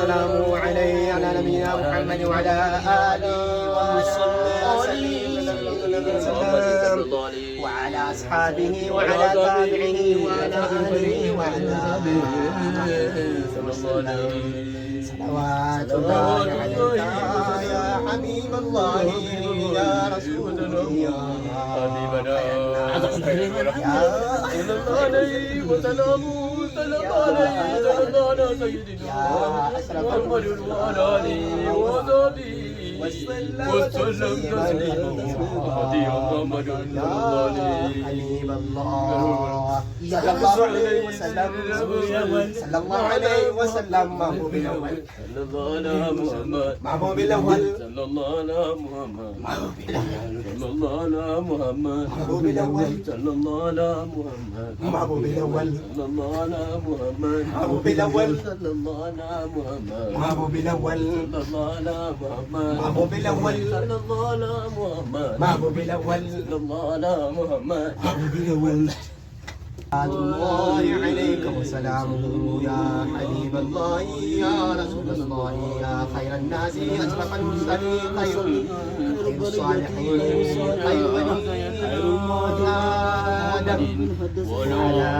وسلامه عليه على نبينا محمد وعلى آله وصحبه وعلى أصحابه وعلى تابعه وعلى آله وعلى صلوات الله عليك يا حبيب الله يا رسول الله يا حبيبنا يا عليه وسلام على سيدنا محمد وعلى آله وصحبه وسلم تسليما محمد حبيب الله صلى الله عليه وسلم صلى الله عليه وسلم محبوب الأول محبوب الأول صلى الله على محمد محبوب الأول صلى الله على محمد محبوب الأول صلى الله على محمد محبوب الأول صلى الله على محمد محبوب الأول صلى الله على محمد محبوب الأول صلى الله على محمد محبوب الأول صلى الله على محمد محبوب الأول صلى الله على محمد محبوب الأول الله عليك وسلامه يا حبيب الله يا رسول الله يا خير الناس أشرف المرسلين خير الصالحين خير آدم وعلى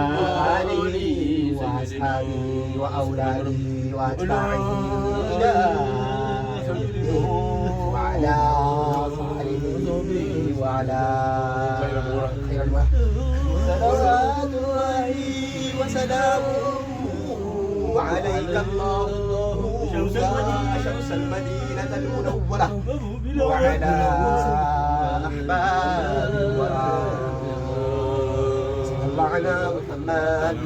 آله وأصحابه وأولاده وأتباعه إلى وعلى صحبه وعلى خير الوحي صلوات الله وسلامه عليك الله شمس المدينة المنورة وعلى أحباب الورى صلى الله على محمد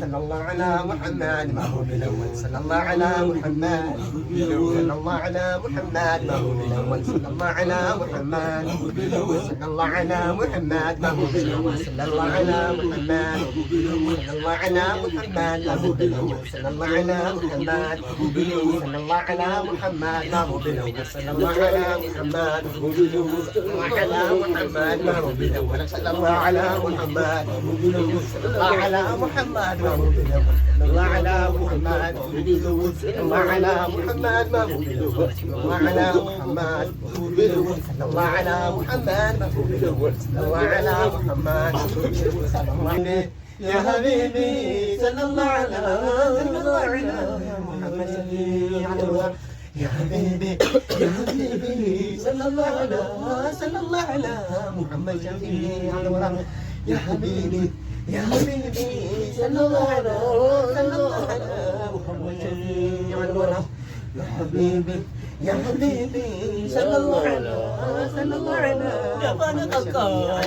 صلى الله على محمد ما هو بالأول صلى الله على محمد صلى الله على محمد ما هو بالأول صلى الله على محمد صلى الله على محمد ما هو بالأول صلى الله على محمد صلى الله على محمد ما هو بالأول صلى الله على محمد صلى الله على محمد ما هو بالأول صلى الله على محمد صلى الله على محمد ما هو بالأول صلى الله على محمد صلى الله على محمد ما هو بالأول صلى الله على محمد صلى الله على محمد ما هو بالأول صلى الله على محمد صلى الله على محمد ما هو بالأول صلى الله على محمد صلى الله عليه يا حبيبي صلى الله على محمد يا حبيبي يا حبيبي صلى الله على محمد شفيع الورى يا حبيبي يا حبيبي صلى الله على محمد شفيع الورى يا حبيبي يا حبيبي صلى الله على جفانك الكعبة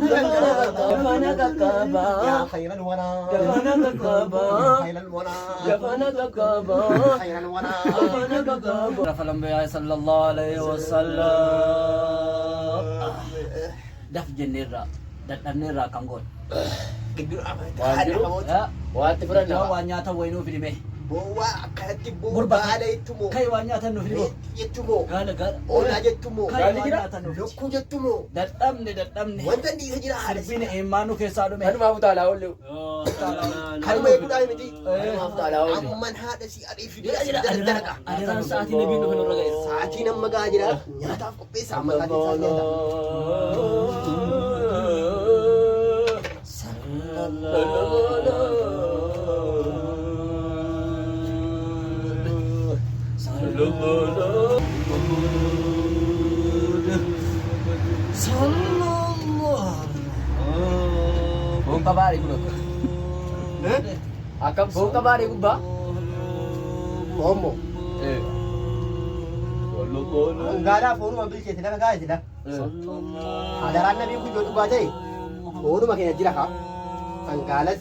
جفانك الكعبة يا خير الورى جفانك الكعبة خير الورى جفانك الكعبة خير الورى جفانك الكعبة رفع الأنبياء صلى الله عليه وسلم دف جنيرة دتنيرة كانغول Gidur apa? ya wati furanna waan nyaata waynuu fidime Bowa akkatti bobaala jettumoo kai waan nyaata nu fidime jettumoo gaala gaala oolaa jettumoo kai waan nyaata nu lukkuu jettumoo dadhabne wanta dhiiga jira haadha sirbine eemmaanu keessaa dhume Kanumaaf utaalaa oollu. kanuma eeguudhaa miti Kanumaaf utaalaa oollu. amman haadha si adii fi adiraan sa'aatiin nabiin dhufe nurra ga'e sa'aatiin amma gahaa jira nyaataaf qopheessaa amma sa'aatiin isaa nyaata Buong kabari ko. Akam buong kabari ko ba? Omo Eh. Gaadhaa foonuma bilcheesse nama gahaa jedha hadaraan nabii kun yoo dhugaa ta'e foonuma keenya jira haa dhangaalas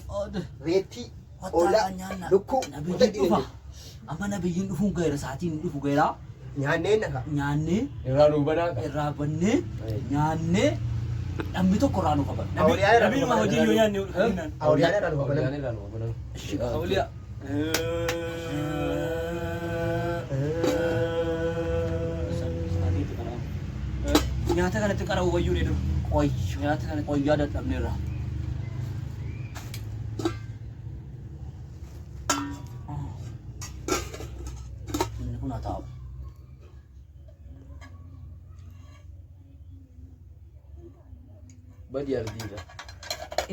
reettii oolaa lukkuu hunda dhiiga amma nabiyyiin dhufuun gaheera sa'aatiin dhufu gaheera nyaanneen naqa nyaannee Irraa duubanaa. irraa bannee nyaannee dhammi tokko irraa nu qaban Awliyaa irraa nabiin hojii yoo nyaanne awliyaan irraa dhufa Awliyaan irraa nu qaban. awliyaa nyaata kanatti qara wayyuu dheedu qoyyo nyaata kana qoyyaa dadhabneerra kuna taa'u. Badii ardiidha.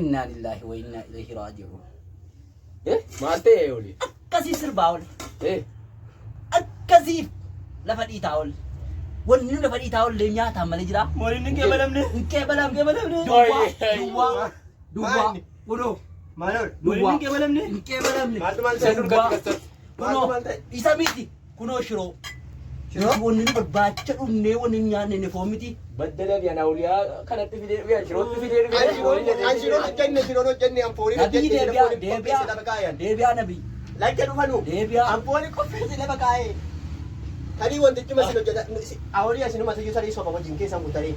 Innaa lillaahi wa innaa ilayhi raaji'uun. Maal ta'e oli? Akkasii sirbaa ol. Eh, Akkasii lafa dhiitaa ol. Wanni nu lafa dhiitaa ol nyaataan malee jira. Mooriin hin qeebalamne. Hin qeebalamne. Duwwaa. Kunoo. Maalol? Mooriin hin qeebalamne. Hin qeebalamne. Maaltu maal isa ta'e? nurgatti gattatu. Kunoo. Isa miti. Kunoo shiroo. Shiroo? Wanni nu barbaacha dhumnee wanni hin nyaanne inni foon miti. Baddala biyya naawuliyaa kanatti fidee dhufee shirootti fidee dhufee. An shiroo hojjenne shiroo hojjenne ampoolii Nabii hojjenne deebi'aa telefoonii qopheesse lafa kaayan. deebi'aa nabii. Lakke dhufanu Deebi'aa. ampoolii qopheesse lafa kaayee. Tanii wantichi masin hojjeta awolii asinuma sayyuu sadii soba wajjin keessan guutaree.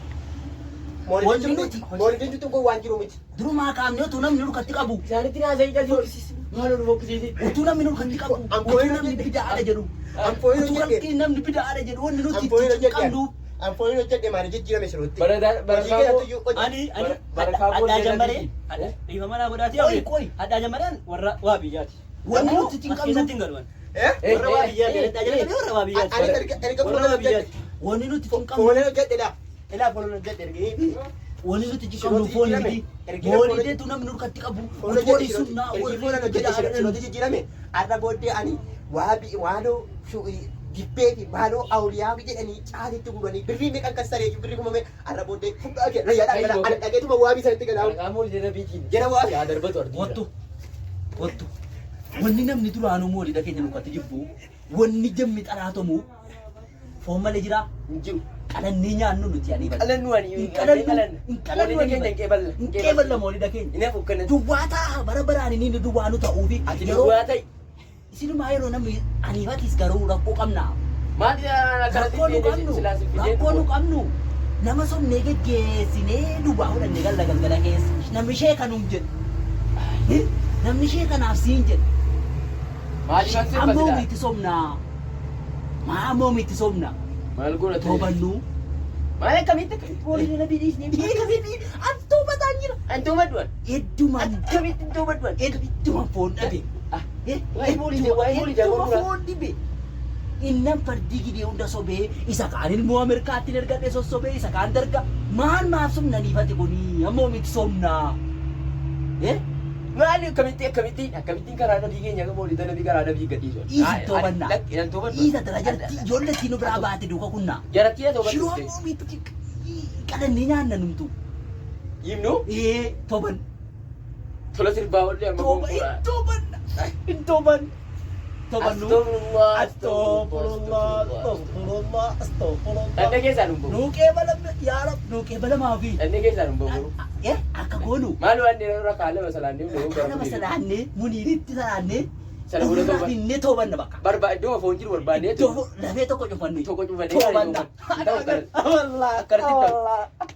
Mooriin jutun kun waan jiru miti. Durumaa qaamne utuu namni nurkatti qabu. Isaanitti naasa'ii jalli horsiisi. Maal ol fokkisiisi? Utuu namni nurkatti qabu. Ampoolii Utuu namni bida'aadha jedhu. Ampoolii Utuu hojjette. namni bida'aadha jedhu wanni nuti Ampoolii itti hojjette. qabdu. Ampoolii hojjette maali jijjiirame shirootti. Barakaaboo. Ani Barakaaboo addaa jedhanii. jammaree dhiifa manaa godhaati Qoy, qoy. addaa jammareen warra waa biyyaati. Wanni nuti itti As qabdu. keessatti hin galuman. Warra Warra waa biyyaati. Addaa jammaree warra waa biyyaati. Ani erga Warra waa biyyaati. Wanni nuti itti qabdu. Foonee hojjette dha. Ilaa foonee hojjette ergee. Wanni nuti itti qabdu foon miti. Foonii deetu namni nurkatti qabu. Foonii sunnaa Ergi foonee warri hojjette bida'aadha. shirootti jijjiirame. Arra booddee ani waanoo dibbee fi maaloo awuliyaa jedhanii caalitti guranii birrii meeqan kan saree birrii kumame arra booddee fudhaa kee rayyaadhaan gala ani dhageetuma waabii sanitti galaa. Barakaaboo jedha biitiin. Jara waa. Yaa darbatu ardiidha. Wattu. Wattu. Wanni namni duraanuu moolidha keenya nurkatti jibbu. Wanni jammi xaraatamu. Foon malee jira. Hin jiru. Qalannee nyaannu nuti ani bala. Qalannu ani. Hin qalannu. Hin Qalannu qalannu. keenya hin qeeballa. Hin qeeballa moolidha keenya. Inni hafu kana. Duwwaa ta'a bara baraan inni duwwaanu ta'uufi. Ati duwwaa ta'i. Isinumaa yeroo namni aniifatis garuu rakkoo qabna. Maal Rakkoo nu qabnu. Rakkoo nu qabnu. Nama somnee geggeessinee duwwaa fudhannee galla galgala keessa. Namni ishee kanuun jedhu. Namni ishee kanaaf siin jedhu. Maaliif as Ammoo sirba miti somnaa. Ammoo miti somnaa. Maal godha ta'e? Toobannuu. Maal akkamitti akkamitti boolii na bidhiisnee? Akkamitti antuma ta'an jira. Antuma du'an. Heddumaan Akkamitti antuma du'an? heddumaan foon dhabe. Waa'ee boolii Hedduma foon dhibe. Innan fardii gidee hunda sobee isa kaan ilmoo Ameerikaatti ergadhe sossobee isa kaan darga maal maaf somnaniifate kuni ammoo miti somnaa. Maali akkamittiin karaa dhabii keenya boolii dhabii karaa dhabii gadhiisu. Dhiisa toobannaa. Lakkiidhaan toobannaa. Dhiisa dara jalatti ijoolletti nu biraa baate duuka kunnaa. Jarattii yaa Shiroo toobannaa. ammoo miti qalannee nyaanna numtu. Himnu Tooban. tola sirbaa oollee amma Tooban. gonkuraa. Tooban. Tooban. Toobannuu. Astagfirullah. Astagfirullah. Astagfirullah. Dhannee keessaa nu boonu. Nuuqee balama yaa rab nuuqee balamaa fi. Dhannee keessaa nu boonu. Akka goonu. Maal waan dheeraa irraa kaala masalaannee nu Kana salaannee muniiritti salaannee. Sana booda tooban. Finnee toobanna bakka. Iddoo foon jiru barbaadee Lafee tokko cufannee. tokko cufannee. Toobanna. Wallaahi. Akkasitti ta'u.